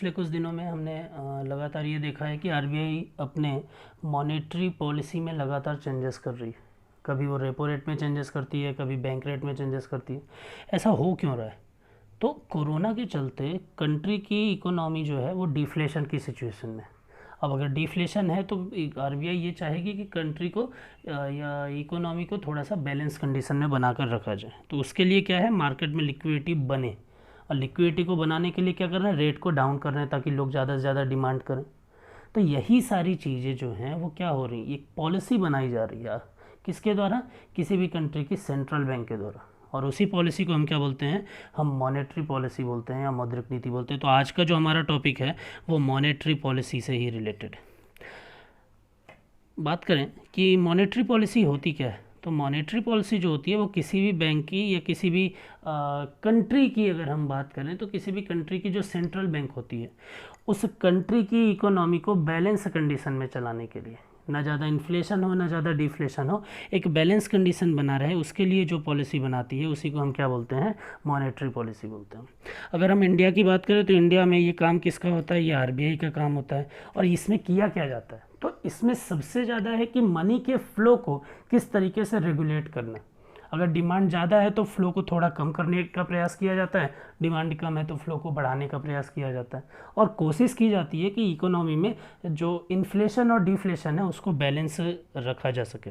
पिछले कुछ दिनों में हमने लगातार ये देखा है कि आरबीआई अपने मॉनेटरी पॉलिसी में लगातार चेंजेस कर रही है। कभी वो रेपो रेट में चेंजेस करती है, कभी बैंक रेट में चेंजेस करती है। ऐसा हो क्यों रहा है? तो कोरोना के चलते कंट्री की इकोनॉमी जो है वो डिफ्लेशन की सिचुएशन में। अब अगर डिफ्लेशन है तो आरबीआई ये चाहेगी कि कंट्री को या इकोनॉमी को थोड़ा सा बैलेंस कंडीशन में बनाकर रखा जाए। तो उसके लिए क्या है, मार्केट में लिक्विडिटी बने, और लिक्विडिटी को बनाने के लिए क्या करना है, रेट को डाउन करना है ताकि लोग ज़्यादा से ज़्यादा डिमांड करें। तो यही सारी चीज़ें जो हैं वो क्या हो रही, एक पॉलिसी बनाई जा रही है। किसके द्वारा? किसी भी कंट्री की सेंट्रल बैंक के द्वारा। और उसी पॉलिसी को हम क्या बोलते हैं, हम मॉनेटरी पॉलिसी बोलते हैं या मौद्रिक नीति बोलते हैं। तो आज का जो हमारा टॉपिक है वो मॉनेटरी पॉलिसी से ही रिलेटेड है। बात करें कि मॉनेटरी पॉलिसी होती क्या है, तो मॉनेटरी पॉलिसी जो होती है वो किसी भी बैंक की या किसी भी कंट्री की, अगर हम बात करें तो किसी भी कंट्री की जो सेंट्रल बैंक होती है उस कंट्री की इकोनॉमी को बैलेंस कंडीशन में चलाने के लिए, ना ज़्यादा इन्फ्लेशन हो ना ज़्यादा डिफ्लेशन हो, एक बैलेंस कंडीशन बना रहे, उसके लिए जो पॉलिसी बनाती है उसी को हम क्या बोलते हैं, मॉनेटरी पॉलिसी बोलते हैं। अगर हम इंडिया की बात करें तो इंडिया में ये काम किसका होता है, ये आरबीआई का काम होता है। और इसमें किया क्या जाता है, तो इसमें सबसे ज़्यादा है कि मनी के फ्लो को किस तरीके से रेगुलेट करना। अगर डिमांड ज़्यादा है तो फ्लो को थोड़ा कम करने का प्रयास किया जाता है, डिमांड कम है तो फ्लो को बढ़ाने का प्रयास किया जाता है, और कोशिश की जाती है कि इकोनॉमी में जो इन्फ्लेशन और डिफ्लेशन है उसको बैलेंस रखा जा सके।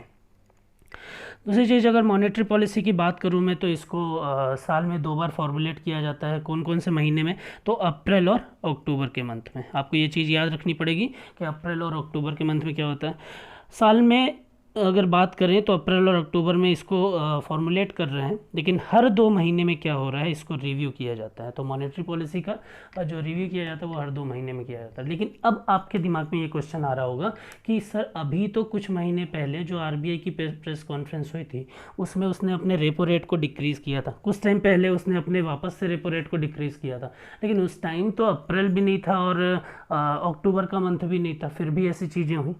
दूसरी चीज़, अगर मॉनेटरी पॉलिसी की बात करूँ मैं तो इसको साल में 2 बार फॉर्मुलेट किया जाता है। कौन कौन से महीने में? तो अप्रैल और अक्टूबर के मंथ में। आपको ये चीज़ याद रखनी पड़ेगी कि अप्रैल और अक्टूबर के मंथ में क्या होता है। साल में अगर बात करें तो अप्रैल और अक्टूबर में इसको फॉर्मुलेट कर रहे हैं, लेकिन हर 2 महीने में क्या हो रहा है, इसको रिव्यू किया जाता है। तो मॉनेटरी पॉलिसी का जो रिव्यू किया जाता है वो हर 2 महीने में किया जाता है। लेकिन अब आपके दिमाग में ये क्वेश्चन आ रहा होगा कि सर अभी तो कुछ महीने पहले जो आरबीआई की प्रेस कॉन्फ्रेंस हुई थी उसमें उसने अपने रेपो रेट को डिक्रीज़ किया था, कुछ टाइम पहले उसने अपने वापस से रेपो रेट को डिक्रीज़ किया था, लेकिन उस टाइम तो अप्रैल भी नहीं था और अक्टूबर का मंथ भी नहीं था, फिर भी ऐसी चीज़ें हुई।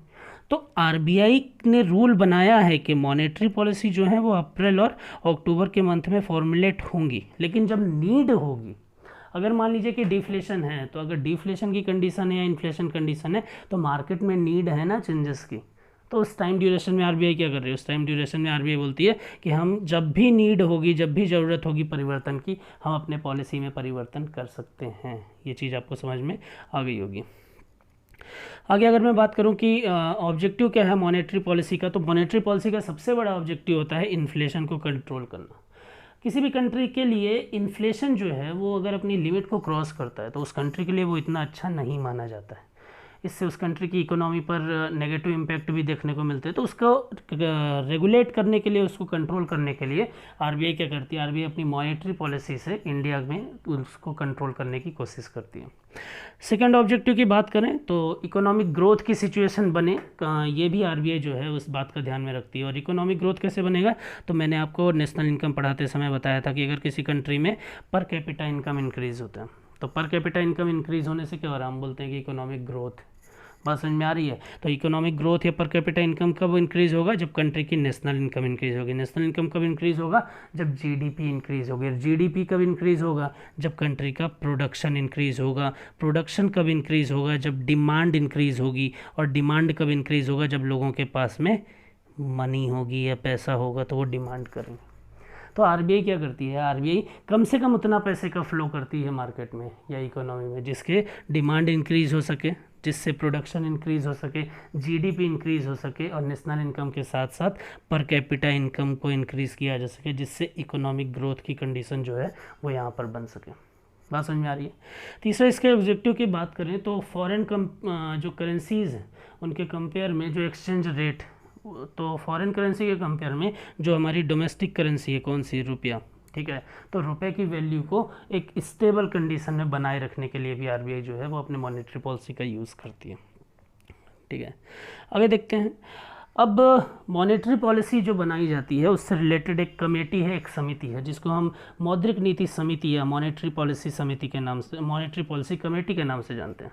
तो आरबीआई ने रूल बनाया है कि मॉनेटरी पॉलिसी जो है वो अप्रैल और अक्टूबर के मंथ में फॉर्मुलेट होंगी, लेकिन जब नीड होगी, अगर मान लीजिए कि डिफ्लेशन है, तो अगर डिफ्लेशन की कंडीशन है या इन्फ्लेशन कंडीशन है तो मार्केट में नीड है ना चेंजेस की, तो उस टाइम ड्यूरेशन में आरबीआई क्या कर रही है, उस टाइम ड्यूरेशन में आरबीआई बोलती है कि हम जब भी नीड होगी, जब भी ज़रूरत होगी परिवर्तन की, हम अपने पॉलिसी में परिवर्तन कर सकते हैं। ये चीज़ आपको समझ में आ गई होगी। आगे अगर मैं बात करूं कि ऑब्जेक्टिव क्या है मॉनेटरी पॉलिसी का, तो मॉनेटरी पॉलिसी का सबसे बड़ा ऑब्जेक्टिव होता है इन्फ्लेशन को कंट्रोल करना। किसी भी कंट्री के लिए इन्फ्लेशन जो है वो अगर अपनी लिमिट को क्रॉस करता है तो उस कंट्री के लिए वो इतना अच्छा नहीं माना जाता है। इससे उस कंट्री की इकोनॉमी पर नेगेटिव इम्पैक्ट भी देखने को मिलते हैं। तो उसको रेगुलेट करने के लिए, उसको कंट्रोल करने के लिए आरबीआई क्या करती है, आरबीआई अपनी मॉनेटरी पॉलिसी से इंडिया में उसको कंट्रोल करने की कोशिश करती है। सेकेंड ऑब्जेक्टिव की बात करें तो इकोनॉमिक ग्रोथ की सिचुएशन बने, ये भी आरबीआई जो है उस बात का ध्यान में रखती है। और इकोनॉमिक ग्रोथ कैसे बनेगा, तो मैंने आपको नेशनल इनकम पढ़ाते समय बताया था कि अगर किसी कंट्री में पर कैपिटा इनकम इंक्रीज़ होता है, तो पर कैपिटा इनकम इंक्रीज़ होने से क्या हो रहा है, हम बोलते हैं कि इकोनॉमिक ग्रोथ। बात समझ में आ रही है? तो इकोनॉमिक ग्रोथ या पर कैपिटा इनकम कब इंक्रीज़ होगा, जब कंट्री की नेशनल इनकम इंक्रीज़ होगी। नेशनल इनकम कब इंक्रीज़ होगा, जब जीडीपी इंक्रीज़ होगी। जीडीपी कब इंक्रीज़ होगा, जब कंट्री का प्रोडक्शन इंक्रीज़ होगा। प्रोडक्शन कब इंक्रीज़ होगा, जब डिमांड इंक्रीज़ होगी। और डिमांड कब इंक्रीज़ होगा, जब लोगों के पास में मनी होगी या पैसा होगा तो वो डिमांड करेंगे। तो आरबीआई क्या करती है, आरबीआई कम से कम उतना पैसे का फ्लो करती है मार्केट में या इकोनॉमी में जिसके डिमांड इंक्रीज़ हो सके, जिससे प्रोडक्शन इंक्रीज़ हो सके, जीडीपी इंक्रीज़ हो सके, और नेशनल इनकम के साथ साथ पर कैपिटा इनकम को इंक्रीज़ किया जा सके, जिससे इकोनॉमिक ग्रोथ की कंडीशन जो है वो यहाँ पर बन सके। बात समझ में आ रही है? तीसरा, इसके ऑब्जेक्टिव की बात करें तो फॉरेन जो करेंसीज़ हैं उनके कंपेयर में जो एक्सचेंज रेट, तो फॉरेन करेंसी के कंपेयर में जो हमारी डोमेस्टिक करेंसी है, कौन सी, रुपया, ठीक है, तो रुपए की वैल्यू को एक स्टेबल कंडीशन में बनाए रखने के लिए भी आरबीआई जो है वो अपने मॉनेटरी पॉलिसी का यूज़ करती है। ठीक है, आगे देखते हैं। अब मॉनेटरी पॉलिसी जो बनाई जाती है उससे रिलेटेड एक कमेटी है, एक समिति है, जिसको हम मौद्रिक नीति समिति या मॉनेटरी पॉलिसी समिति के नाम से, मॉनेटरी पॉलिसी कमेटी के नाम से जानते हैं।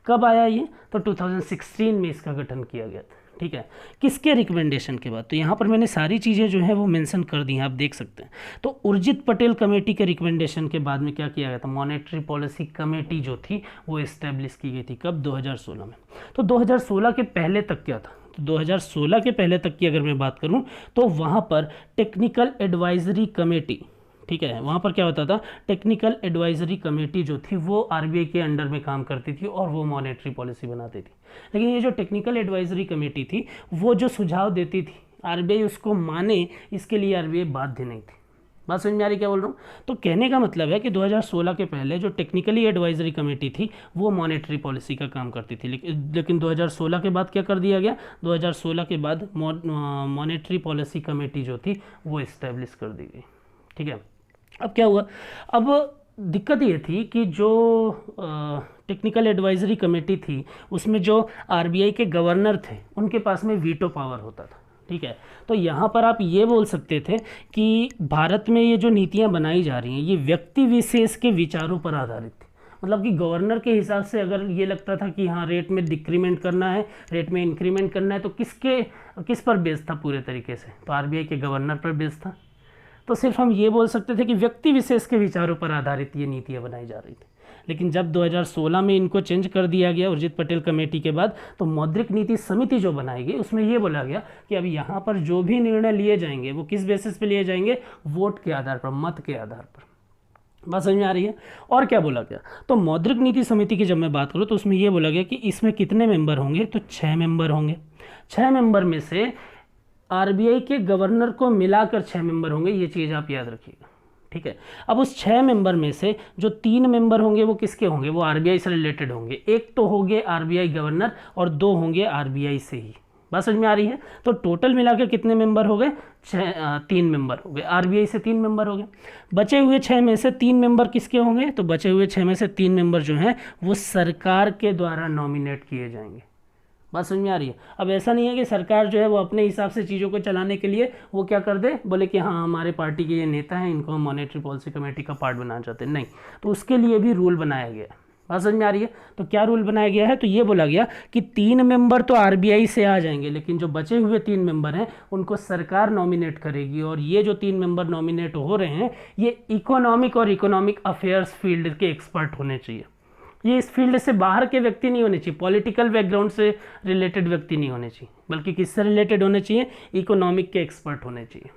कब आया ये, तो 2016 में इसका गठन किया गया था। ठीक है, किसके रिकमेंडेशन के बाद? तो यहाँ पर मैंने सारी चीज़ें जो है वो मेंशन कर दी हैं, आप देख सकते हैं। तो उर्जित पटेल कमेटी के रिकमेंडेशन के बाद में क्या किया गया था? मॉनेटरी पॉलिसी कमेटी जो थी वो इस्टेब्लिश की गई थी। कब? 2016 में। तो 2016 के पहले तक क्या था? तो 2016 के पहले तक की अगर मैं बात करूं तो वहाँ पर टेक्निकल एडवाइजरी कमेटी, ठीक है, वहाँ पर क्या होता था? टेक्निकल एडवाइजरी कमेटी जो थी वो आरबीआई के अंडर में काम करती थी और वो मॉनेटरी पॉलिसी बनाती थी। लेकिन ये जो टेक्निकल एडवाइजरी कमेटी थी वो जो सुझाव देती थी आरबीआई उसको माने, इसके लिए आरबीआई बाध्य नहीं थी। बात समझ में आ रही क्या बोल रहा हूँ? तो कहने का मतलब है कि 2016 के पहले जो टेक्निकली एडवाइजरी कमेटी थी वो मॉनेटरी पॉलिसी का काम करती थी, लेकिन 2016 के बाद क्या कर दिया गया? 2016 के बाद मॉनेटरी पॉलिसी कमेटी जो थी वो इस्टेब्लिश कर दी गई। ठीक है, अब क्या हुआ? अब दिक्कत ये थी कि जो टेक्निकल एडवाइजरी कमेटी थी उसमें जो आरबीआई के गवर्नर थे उनके पास में वीटो पावर होता था। ठीक है, तो यहाँ पर आप ये बोल सकते थे कि भारत में ये जो नीतियाँ बनाई जा रही हैं ये व्यक्ति विशेष के विचारों पर आधारित थी। मतलब कि गवर्नर के हिसाब से अगर ये लगता था कि हाँ रेट में डिक्रीमेंट करना है, रेट में इंक्रीमेंट करना है, तो किस पर बेस था पूरे तरीके से? तो आरबीआई के गवर्नर पर बेस था। तो सिर्फ हम ये बोल सकते थे कि व्यक्ति विशेष के विचारों पर आधारित ये नीतियाँ बनाई जा रही थी। लेकिन जब 2016 में इनको चेंज कर दिया गया उर्जित पटेल कमेटी के बाद, तो मौद्रिक नीति समिति जो बनाई गई उसमें ये बोला गया कि अब यहाँ पर जो भी निर्णय लिए जाएंगे वो किस बेसिस पे लिए जाएंगे? वोट के आधार पर, मत के आधार पर। बात समझ में आ रही है? और क्या बोला गया? तो मौद्रिक नीति समिति की जब मैं बात करूँ तो उसमें ये बोला गया कि इसमें कितने मेंबर होंगे? तो 6 मेंबर होंगे। 6 मेंबर में से आरबीआई के गवर्नर को मिलाकर 6 मेंबर होंगे, ये चीज़ आप याद रखिएगा। ठीक है, अब उस 6 मेंबर में से जो 3 मेंबर होंगे वो किसके होंगे? वो आरबीआई से रिलेटेड होंगे। एक तो होंगे आरबीआई गवर्नर और 2 होंगे आरबीआई से ही। बात समझ में आ रही है? तो टोटल मिलाकर कितने मेंबर हो गए? 3 मेंबर हो गए। आरबीआई से 3 मेंबर हो गए। बचे हुए 6 में से 3 मेंबर किसके होंगे? तो बचे हुए 6 में से 3 मेंबर जो हैं वो सरकार के द्वारा नॉमिनेट किए जाएंगे। बात समझ में आ रही है? अब ऐसा नहीं है कि सरकार जो है वो अपने हिसाब से चीज़ों को चलाने के लिए वो क्या कर दे, बोले कि हाँ हमारे पार्टी के ये नेता हैं, इनको हम मॉनेटरी पॉलिसी कमेटी का पार्ट बनाना चाहते हैं। नहीं, तो उसके लिए भी रूल बनाया गया है। बात समझ में आ रही है? तो क्या रूल बनाया गया है? तो ये बोला गया कि 3 मेंबर तो आरबीआई से आ जाएंगे, लेकिन जो बचे हुए 3 मेंबर हैं उनको सरकार नॉमिनेट करेगी। और ये जो 3 मेंबर नॉमिनेट हो रहे हैं ये इकोनॉमिक और इकोनॉमिक अफेयर्स फील्ड के एक्सपर्ट होने चाहिए। ये इस फील्ड से बाहर के व्यक्ति नहीं होने चाहिए, पॉलिटिकल बैकग्राउंड से रिलेटेड व्यक्ति नहीं होने चाहिए, बल्कि किससे रिलेटेड होने चाहिए? इकोनॉमिक के एक्सपर्ट होने चाहिए।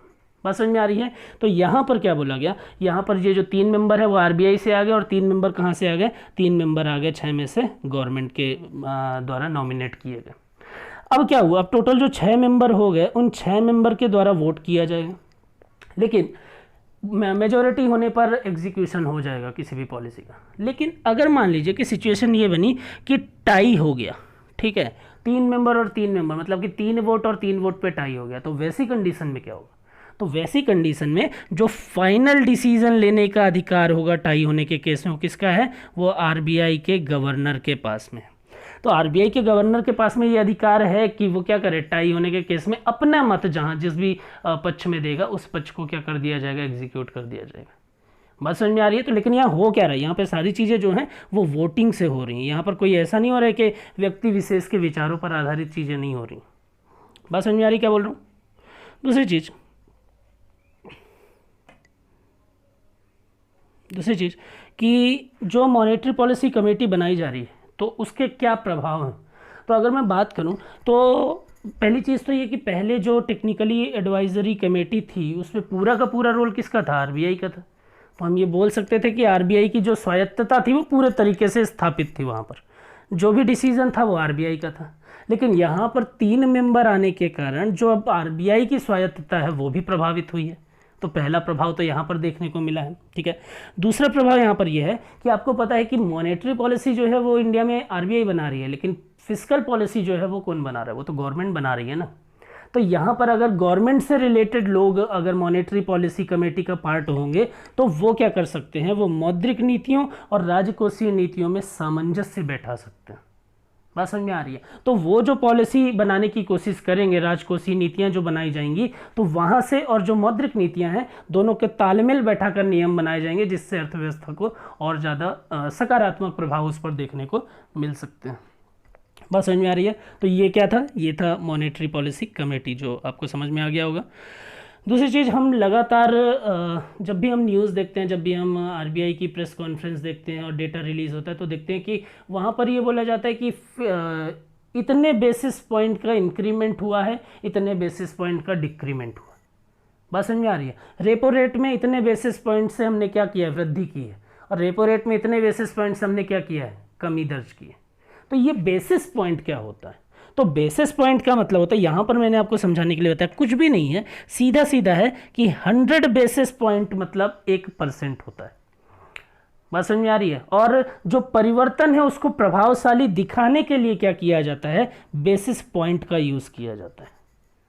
बात समझ में आ रही है? तो यहाँ पर क्या बोला गया? यहाँ पर ये जो 3 मेंबर है वो आरबीआई से आ गए, और 3 मेंबर कहाँ से आ गए? 3 मेंबर आ गए 6 में से गवर्नमेंट के द्वारा नॉमिनेट किए गए। अब क्या हुआ? अब टोटल जो 6 मेंबर हो गए उन 6 मेंबर के द्वारा वोट किया जाएगा, लेकिन मेजॉरिटी होने पर एग्जीक्यूशन हो जाएगा किसी भी पॉलिसी का। लेकिन अगर मान लीजिए कि सिचुएशन ये बनी कि टाई हो गया, ठीक है, 3 मेंबर और 3 मेंबर, मतलब कि 3 वोट और 3 वोट पे टाई हो गया, तो वैसी कंडीशन में क्या होगा? तो वैसी कंडीशन में जो फाइनल डिसीजन लेने का अधिकार होगा टाई होने के केस में वो किसका है? वो आरबीआई के गवर्नर के पास में। तो आरबीआई के गवर्नर के पास में ये अधिकार है कि वो क्या करे? टाई होने के केस में अपना मत जहां जिस भी पक्ष में देगा उस पक्ष को क्या कर दिया जाएगा? एग्जीक्यूट कर दिया जाएगा। बात समझ में आ रही है? तो लेकिन यहाँ हो क्या रहा है? यहाँ पे सारी चीज़ें जो हैं वो वोटिंग से हो रही हैं। यहाँ पर कोई ऐसा नहीं हो रहा है कि व्यक्ति विशेष के विचारों पर आधारित चीज़ें नहीं हो रही। बात समझ में आ रही क्या बोल रहा हूँ? दूसरी चीज़ कि जो मॉनेटरी पॉलिसी कमेटी बनाई जा रही है तो उसके क्या प्रभाव हैं? तो अगर मैं बात करूं तो पहली चीज़ तो ये कि पहले जो टेक्निकली एडवाइजरी कमेटी थी उसमें पूरा का पूरा रोल किसका था? आरबीआई का था। तो हम ये बोल सकते थे कि आरबीआई की जो स्वायत्तता थी वो पूरे तरीके से स्थापित थी, वहाँ पर जो भी डिसीजन था वो आरबीआई का था। लेकिन यहाँ पर 3 मेंबर आने के कारण जो अब आरबीआई की स्वायत्तता है वो भी प्रभावित हुई है। तो पहला प्रभाव तो यहाँ पर देखने को मिला है। ठीक है, दूसरा प्रभाव यहाँ पर यह है कि आपको पता है कि मॉनेटरी पॉलिसी जो है वो इंडिया में आरबीआई बना रही है, लेकिन फिस्कल पॉलिसी जो है वो कौन बना रहा है? वो तो गवर्नमेंट बना रही है ना। तो यहाँ पर अगर गवर्नमेंट से रिलेटेड लोग अगर मॉनेटरी पॉलिसी कमेटी का पार्ट होंगे तो वो क्या कर सकते हैं? वो मौद्रिक नीतियों और राजकोषीय नीतियों में सामंजस्य बैठा सकते हैं। बात समझ में आ रही है? तो वो जो पॉलिसी बनाने की कोशिश करेंगे, राजकोषीय नीतियां जो बनाई जाएंगी, तो वहां से और जो मौद्रिक नीतियां हैं दोनों के तालमेल बैठाकर नियम बनाए जाएंगे, जिससे अर्थव्यवस्था को और ज़्यादा सकारात्मक प्रभाव उस पर देखने को मिल सकते हैं। बात समझ में आ रही है? तो ये क्या था? ये था मॉनेटरी पॉलिसी कमेटी, जो आपको समझ में आ गया होगा। दूसरी चीज़, हम लगातार जब भी हम न्यूज़ देखते हैं, जब भी हम आरबीआई की प्रेस कॉन्फ्रेंस देखते हैं और डेटा रिलीज़ होता है, तो देखते हैं कि वहाँ पर ये बोला जाता है कि इतने बेसिस पॉइंट का इंक्रीमेंट हुआ है, इतने बेसिस पॉइंट का डिक्रीमेंट हुआ। बात समझ में आ रही है? रेपो रेट में इतने बेसिस पॉइंट से हमने क्या किया है? वृद्धि की है। और रेपो रेट में इतने बेसिस पॉइंट से हमने क्या किया है? कमी दर्ज की है। तो ये बेसिस पॉइंट क्या होता है? तो बेसिस पॉइंट का मतलब होता है, यहाँ पर मैंने आपको समझाने के लिए बताया, कुछ भी नहीं है, सीधा सीधा है कि 100 बेसिस पॉइंट मतलब 1% होता है। बात समझ में आ रही है? और जो परिवर्तन है उसको प्रभावशाली दिखाने के लिए क्या किया जाता है? बेसिस पॉइंट का यूज़ किया जाता है।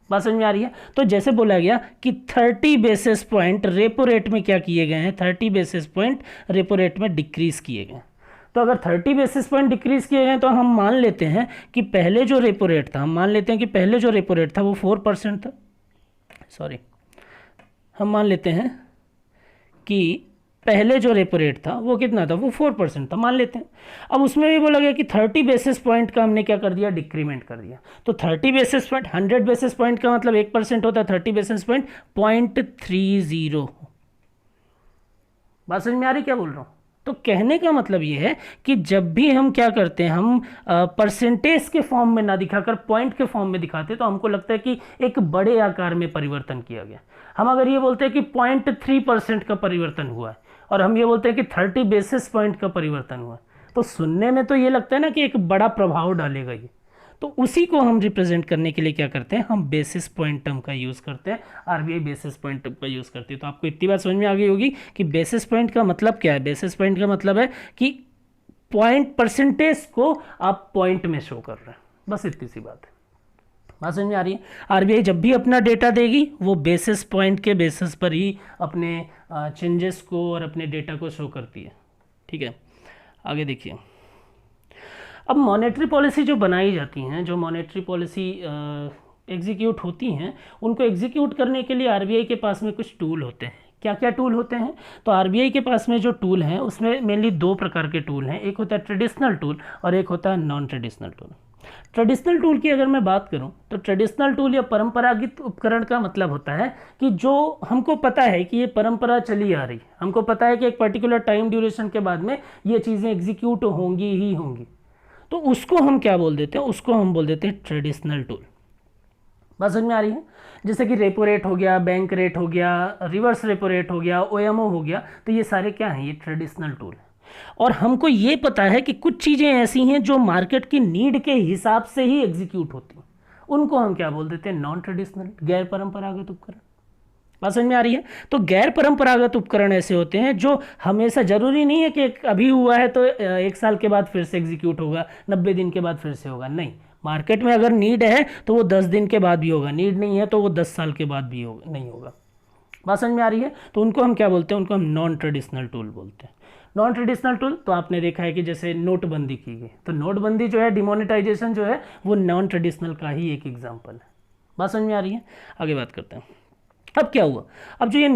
बात समझ में आ रही है? तो जैसे बोला गया कि 30 बेसिस पॉइंट रेपो रेट में क्या किए गए हैं? 30 बेसिस पॉइंट रेपो रेट में डिक्रीज किए गए। तो अगर 30 बेसिस पॉइंट डिक्रीज किए गए तो हम मान लेते हैं कि पहले जो रेपो रेट था, हम मान लेते हैं कि पहले जो रेपो रेट था वो 4% था। सॉरी, हम मान लेते हैं कि पहले जो रेपो रेट था वो कितना था? वो 4% था, मान लेते हैं। अब उसमें भी बोला गया कि 30 बेसिस पॉइंट का हमने क्या कर दिया? डिक्रीमेंट कर दिया। तो 30 बेसिस पॉइंट, 100 बेसिस पॉइंट का मतलब 1% होता है, 30 बेसिस पॉइंट 0.30। बात समझ में आ रही क्या बोल रहा हूँ? तो कहने का मतलब ये है कि जब भी हम क्या करते हैं, हम परसेंटेज के फॉर्म में ना दिखाकर पॉइंट के फॉर्म में दिखाते, तो हमको लगता है कि एक बड़े आकार में परिवर्तन किया गया। हम अगर ये बोलते हैं कि 0.3% का परिवर्तन हुआ है, और हम ये बोलते हैं कि 30 बेसिस पॉइंट का परिवर्तन हुआ, तो सुनने में तो ये लगता है ना कि एक बड़ा प्रभाव डालेगा ये। तो उसी को हम रिप्रेजेंट करने के लिए क्या करते हैं? हम बेसिस पॉइंट टर्म का यूज़ करते हैं, आरबीआई बेसिस पॉइंट टर्म का यूज़ करती है। तो आपको इतनी बात समझ में आ गई होगी कि बेसिस पॉइंट का मतलब क्या है। बेसिस पॉइंट का मतलब है कि पॉइंट, परसेंटेज को आप पॉइंट में शो कर रहे हैं, बस इतनी सी बात है। बात समझ में आ रही है? आरबीआई जब भी अपना डेटा देगी वो बेसिस पॉइंट के बेसिस पर ही अपने चेंजेस को और अपने डेटा को शो करती है। ठीक है, आगे देखिए। अब मॉनेटरी पॉलिसी जो बनाई जाती हैं, जो मॉनेटरी पॉलिसी एग्जीक्यूट होती हैं, उनको एग्जीक्यूट करने के लिए आरबीआई के पास में कुछ टूल होते हैं। क्या क्या टूल होते हैं? तो आरबीआई के पास में जो टूल हैं उसमें मेनली दो प्रकार के टूल हैं। एक होता है ट्रेडिशनल टूल और एक होता है non traditional tool. Traditional tool की अगर मैं बात करूं तो ट्रेडिशनल टूल या परंपरागत उपकरण का मतलब होता है कि जो हमको पता है कि ये परंपरा चली आ रही, हमको पता है कि एक पर्टिकुलर टाइम ड्यूरेशन के बाद में ये चीज़ें एग्जीक्यूट होंगी ही होंगी, तो उसको हम क्या बोल देते हैं? उसको हम बोल देते हैं ट्रेडिशनल टूल। बात समझ में आ रही है? जैसे कि रेपो रेट हो गया, बैंक रेट हो गया, रिवर्स रेपो रेट हो गया, ओएमओ हो गया, तो ये सारे क्या हैं? ये ट्रेडिशनल टूल है। और हमको ये पता है कि कुछ चीज़ें ऐसी हैं जो मार्केट की नीड के हिसाब से ही एग्जीक्यूट होती हैं, उनको हम क्या बोल देते हैं? नॉन ट्रेडिशनल, गैर परंपरागत उपकरण। बात समझ में आ रही है? तो गैर परंपरागत उपकरण ऐसे होते हैं जो हमेशा, जरूरी नहीं है कि अभी हुआ है तो 1 साल के बाद फिर से एग्जीक्यूट होगा, 90 दिन के बाद फिर से होगा, नहीं। मार्केट में अगर नीड है तो वो 10 दिन के बाद भी होगा, नीड नहीं है तो वो 10 साल के बाद भी होगा, नहीं होगा। बात समझ में आ रही है? तो उनको हम क्या बोलते हैं? उनको हम नॉन ट्रेडिशनल टूल बोलते हैं। नॉन ट्रेडिशनल टूल तो आपने देखा है कि जैसे नोटबंदी की गई, तो नोटबंदी जो है, डिमोनेटाइजेशन जो है, वो नॉन ट्रेडिशनल का ही एक एग्जाम्पल है। बात समझ में आ रही है? आगे बात करते हैं। अब क्या हुआ? अब जो ये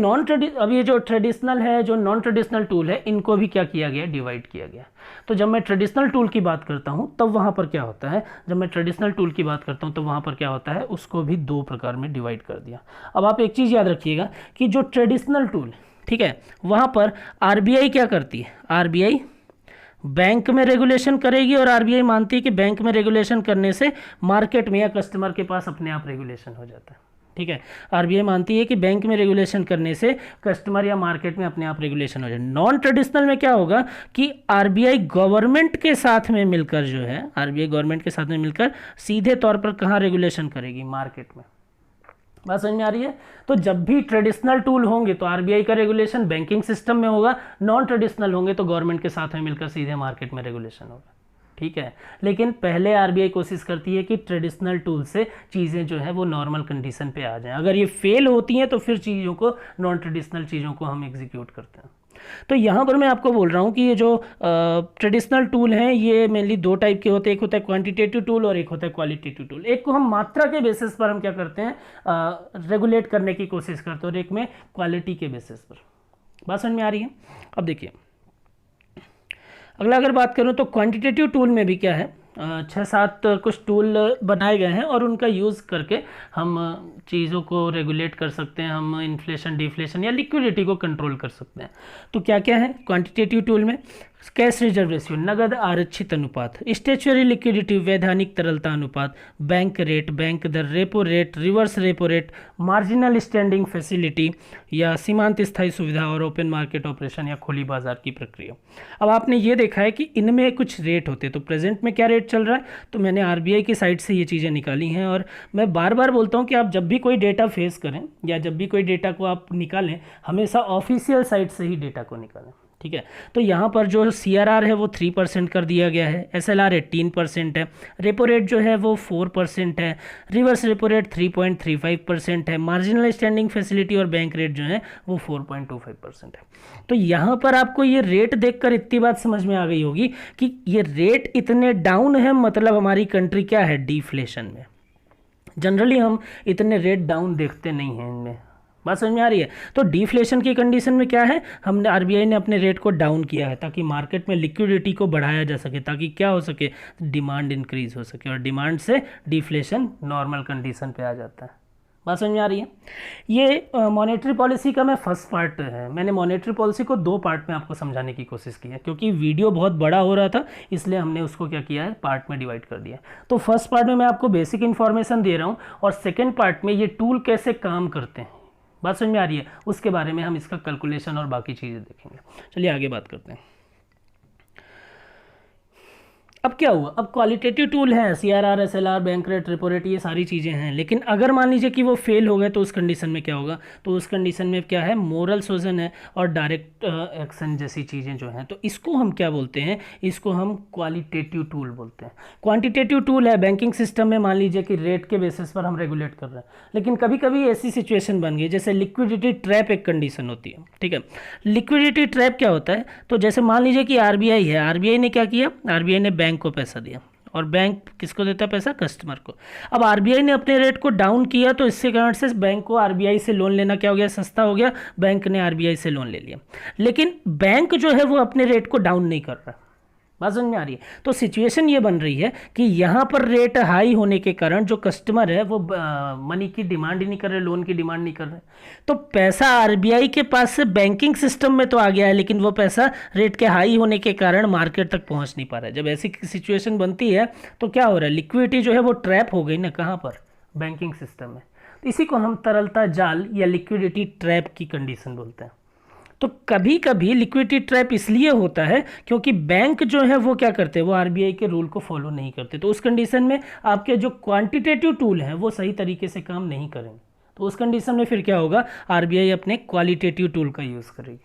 अब ये जो ट्रेडिशनल है, जो नॉन ट्रेडिशनल टूल है, इनको भी क्या किया गया? डिवाइड किया गया। तो जब मैं ट्रेडिशनल टूल की बात करता हूँ तब वहाँ पर क्या होता है? जब मैं ट्रेडिशनल टूल की बात करता हूँ तो वहाँ पर क्या होता है? उसको भी 2 प्रकार में डिवाइड कर दिया। अब आप एक चीज़ याद रखिएगा कि जो ट्रेडिशनल टूल, ठीक है, वहाँ पर आरबीआई क्या करती है? आरबीआई बैंक में रेगुलेशन करेगी, और आरबीआई मानती है कि बैंक में रेगुलेशन करने से मार्केट में या कस्टमर के पास अपने आप रेगुलेशन हो जाता है। ठीक है, आरबीआई मानती है कि बैंक में रेगुलेशन करने से कस्टमर या मार्केट में अपने आप रेगुलेशन हो जाए। नॉन ट्रेडिशनल में क्या होगा कि आरबीआई गवर्नमेंट के साथ में मिलकर, जो है, आरबीआई गवर्नमेंट के साथ में मिलकर सीधे तौर पर कहाँ रेगुलेशन करेगी? मार्केट में। बात समझ में आ रही है? तो जब भी ट्रेडिशनल टूल होंगे तो आरबीआई का रेगुलेशन बैंकिंग सिस्टम में होगा, नॉन ट्रेडिशनल होंगे तो गवर्नमेंट के साथ में मिलकर सीधे मार्केट में रेगुलेशन होगा। ठीक है, लेकिन पहले आरबीआई कोशिश करती है कि ट्रेडिशनल टूल से चीज़ें जो है वो नॉर्मल कंडीशन पे आ जाएं। अगर ये फेल होती हैं तो फिर चीज़ों को, नॉन ट्रेडिशनल चीज़ों को हम एग्जीक्यूट करते हैं। तो यहाँ पर मैं आपको बोल रहा हूँ कि ये जो ट्रेडिशनल टूल हैं ये मेनली 2 टाइप के होते हैं। एक होता है क्वांटिटेटिव टूल और एक होता है क्वालिटेटिव टूल। एक को हम मात्रा के बेसिस पर हम क्या करते हैं? रेगुलेट करने की कोशिश करते हैं, और एक में क्वालिटी के बेसिस पर। बात समझ में आ रही है? अब देखिए, अगला अगर बात करूं तो क्वांटिटेटिव टूल में भी क्या है? 6-7 कुछ टूल बनाए गए हैं और उनका यूज़ करके हम चीज़ों को रेगुलेट कर सकते हैं, हम इन्फ्लेशन डिफ्लेशन या लिक्विडिटी को कंट्रोल कर सकते हैं। तो क्या क्या है क्वांटिटेटिव टूल में? कैश रिजर्व रेशियो नगद आरक्षित अनुपात, स्टेचुअरी लिक्विडिटी वैधानिक तरलता अनुपात, बैंक रेट, बैंक दर, repo rate, reverse repo rate, marginal standing facility या सीमांत स्थायी सुविधा और ओपन मार्केट ऑपरेशन या खुली बाजार की प्रक्रिया। अब आपने ये देखा है कि इनमें कुछ रेट होते हैं, तो प्रेजेंट में क्या रेट चल रहा है, तो मैंने आरबीआई की साइट से ये चीज़ें निकाली हैं। और मैं बार बार बोलता हूँ कि आप जब भी कोई डेटा फेस करें या जब भी कोई डेटा को आप निकालें, हमेशा ऑफिशियल साइट से ही डेटा को निकालें, ठीक है। तो यहाँ पर जो CRR है वो 3% कर दिया गया है, SLR 18% है, रेपो रेट जो है वो 4% है, रिवर्स रेपो रेट 3.35% है, मार्जिनल स्टैंडिंग फैसिलिटी और बैंक रेट जो है वो 4.25% है। तो यहाँ पर आपको ये रेट देखकर इतनी बात समझ में आ गई होगी कि ये रेट इतने डाउन है, मतलब हमारी कंट्री क्या है, डिफ्लेशन में। जनरली हम इतने रेट डाउन देखते नहीं हैं इनमें, बात समझ में आ रही है। तो डिफ्लेशन की कंडीशन में क्या है, हमने आरबीआई ने अपने रेट को डाउन किया है ताकि मार्केट में लिक्विडिटी को बढ़ाया जा सके, ताकि क्या हो सके, डिमांड इंक्रीज हो सके, और डिमांड से डिफ्लेशन नॉर्मल कंडीशन पे आ जाता है। बात समझ में आ रही है। ये मॉनेटरी पॉलिसी का मैं फर्स्ट पार्ट है, मैंने मॉनेटरी पॉलिसी को 2 पार्ट में आपको समझाने की कोशिश की है, क्योंकि वीडियो बहुत बड़ा हो रहा था, इसलिए हमने उसको क्या किया है, पार्ट में डिवाइड कर दिया। तो फर्स्ट पार्ट में मैं आपको बेसिक इन्फॉर्मेशन दे रहा हूँ, और सेकेंड पार्ट में ये टूल कैसे काम करते हैं, बात समझ में आ रही है, उसके बारे में हम इसका कैलकुलेशन और बाकी चीज़ें देखेंगे। चलिए आगे बात करते हैं। अब क्या हुआ, अब क्वालिटेटिव टूल है, CRR, SLR, bank rate, repo rate, ये सारी चीज़ें हैं, लेकिन अगर मान लीजिए कि वो फेल हो गए तो उस कंडीशन में क्या होगा, तो उस कंडीशन में क्या है, मोरल सुजन है और डायरेक्ट एक्शन जैसी चीज़ें जो हैं, तो इसको हम क्या बोलते हैं, इसको हम क्वालिटेटिव टूल बोलते हैं। क्वांटिटेटिव टूल है, बैंकिंग सिस्टम में मान लीजिए कि रेट के बेसिस पर हम रेगुलेट कर रहे हैं, लेकिन कभी कभी ऐसी सिचुएशन बन गई, जैसे लिक्विडिटी ट्रैप एक कंडीशन होती है, ठीक है। लिक्विडिटी ट्रैप क्या होता है, तो जैसे मान लीजिए कि आरबीआई है, आरबीआई ने क्या किया, आरबीआई ने बैंक को पैसा दिया, और बैंक किसको देता है पैसा, कस्टमर को। अब आरबीआई ने अपने रेट को डाउन किया, तो इससे कारण से बैंक को आरबीआई से लोन लेना क्या हो गया, सस्ता हो गया, बैंक ने आरबीआई से लोन ले लिया। लेकिन बैंक जो है वो अपने रेट को डाउन नहीं कर रहा, बात समझ में आ रही है। तो सिचुएशन ये बन रही है कि यहाँ पर रेट हाई होने के कारण जो कस्टमर है वो मनी की डिमांड ही नहीं कर रहे, लोन की डिमांड नहीं कर रहे, तो पैसा आरबीआई के पास से बैंकिंग सिस्टम में तो आ गया है, लेकिन वो पैसा रेट के हाई होने के कारण मार्केट तक पहुँच नहीं पा रहा है। जब ऐसी सिचुएशन बनती है तो क्या हो रहा है, लिक्विडिटी जो है वो ट्रैप हो गई ना, कहाँ पर, बैंकिंग सिस्टम में। तो इसी को हम तरलता जाल या लिक्विडिटी ट्रैप की कंडीशन बोलते हैं। तो कभी कभी लिक्विडिटी ट्रैप इसलिए होता है क्योंकि बैंक जो है वो क्या करते हैं, वो आरबीआई के रूल को फॉलो नहीं करते, तो उस कंडीशन में आपके जो क्वांटिटेटिव टूल हैं वो सही तरीके से काम नहीं करेंगे। तो उस कंडीशन में फिर क्या होगा, आरबीआई अपने क्वालिटेटिव टूल का यूज़ करेगी।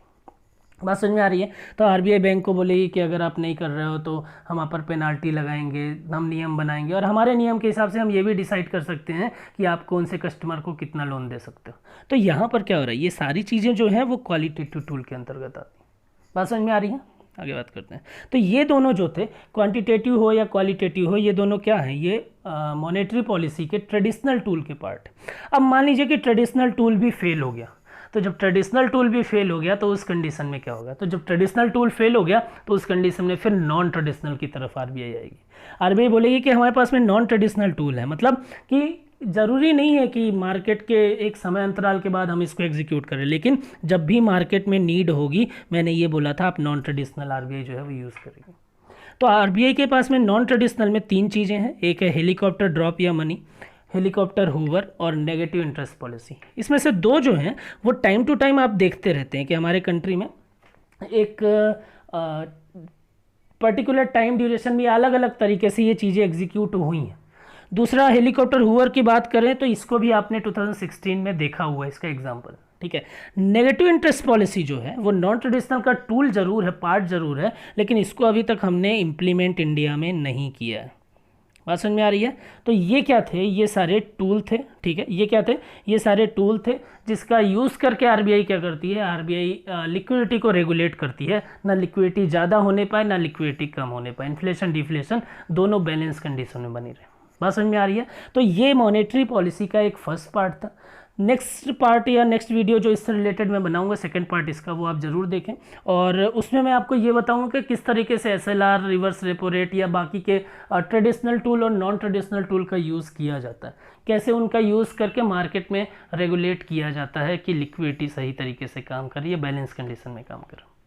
बात समझ में आ रही है। तो आरबीआई बैंक को बोलेगी कि अगर आप नहीं कर रहे हो तो हम आप पर पेनाल्टी लगाएंगे, हम नियम बनाएंगे, और हमारे नियम के हिसाब से हम ये भी डिसाइड कर सकते हैं कि आप कौन से कस्टमर को कितना लोन दे सकते हो। तो यहाँ पर क्या हो रहा है, ये सारी चीज़ें जो हैं वो क्वालिटेटिव टूल के अंतर्गत आती हैं। बात समझ में आ रही है, आगे बात करते हैं। तो ये दोनों जो थे, क्वांटिटेटिव हो या क्वालिटेटिव हो, ये दोनों क्या हैं, ये मॉनेटरी पॉलिसी के ट्रेडिशनल टूल के पार्ट। अब मान लीजिए कि ट्रेडिशनल टूल भी फेल हो गया, तो जब ट्रेडिशनल टूल भी फेल हो गया तो उस कंडीशन में क्या होगा, तो जब ट्रेडिशनल टूल फेल हो गया तो उस कंडीशन में फिर नॉन ट्रेडिशनल की तरफ आरबीआई आएगी। आरबीआई बोलेगी कि हमारे पास में नॉन ट्रेडिशनल टूल है, मतलब कि ज़रूरी नहीं है कि मार्केट के एक समय अंतराल के बाद हम इसको एग्जीक्यूट करें, लेकिन जब भी मार्केट में नीड होगी, मैंने ये बोला था, आप नॉन ट्रेडिशनल आरबीआई जो है वो यूज़ करेगी। तो आरबीआई के पास में नॉन ट्रेडिशनल में 3 चीज़ें हैं, एक है हेलीकॉप्टर ड्रॉप या मनी, हेलीकॉप्टर हूवर और नेगेटिव इंटरेस्ट पॉलिसी। इसमें से 2 जो हैं वो टाइम टू टाइम आप देखते रहते हैं कि हमारे कंट्री में एक पर्टिकुलर टाइम ड्यूरेशन में अलग अलग तरीके से ये चीज़ें एग्जीक्यूट हुई हैं। दूसरा हेलीकॉप्टर हूवर की बात करें तो इसको भी आपने 2016 में देखा हुआ है, इसका एग्जाम्पल, ठीक है। नेगेटिव इंटरेस्ट पॉलिसी जो है वो नॉन ट्रेडिशनल का टूल ज़रूर है, पार्ट ज़रूर है, लेकिन इसको अभी तक हमने इम्प्लीमेंट इंडिया में नहीं किया है। बात समझ में आ रही है। तो ये क्या थे, ये सारे टूल थे, ठीक है। ये क्या थे, ये सारे टूल थे जिसका यूज़ करके आरबीआई क्या करती है, आरबीआई लिक्विडिटी को रेगुलेट करती है, ना लिक्विडिटी ज़्यादा होने पाए ना लिक्विडिटी कम होने पाए, इन्फ्लेशन डिफ्लेशन दोनों बैलेंस कंडीशन में बनी रहे। बात समझ में आ रही है। तो ये मॉनेटरी पॉलिसी का एक फर्स्ट पार्ट था। नेक्स्ट पार्ट या नेक्स्ट वीडियो जो इससे रिलेटेड मैं बनाऊंगा, सेकंड पार्ट इसका, वो आप ज़रूर देखें। और उसमें मैं आपको ये बताऊंगा कि किस तरीके से एसएलआर, रिवर्स रेपो रेट या बाकी के ट्रेडिशनल टूल और नॉन ट्रेडिशनल टूल का यूज़ किया जाता है, कैसे उनका यूज़ करके मार्केट में रेगुलेट किया जाता है कि लिक्विडिटी सही तरीके से काम करे या बैलेंस कंडीशन में काम करे।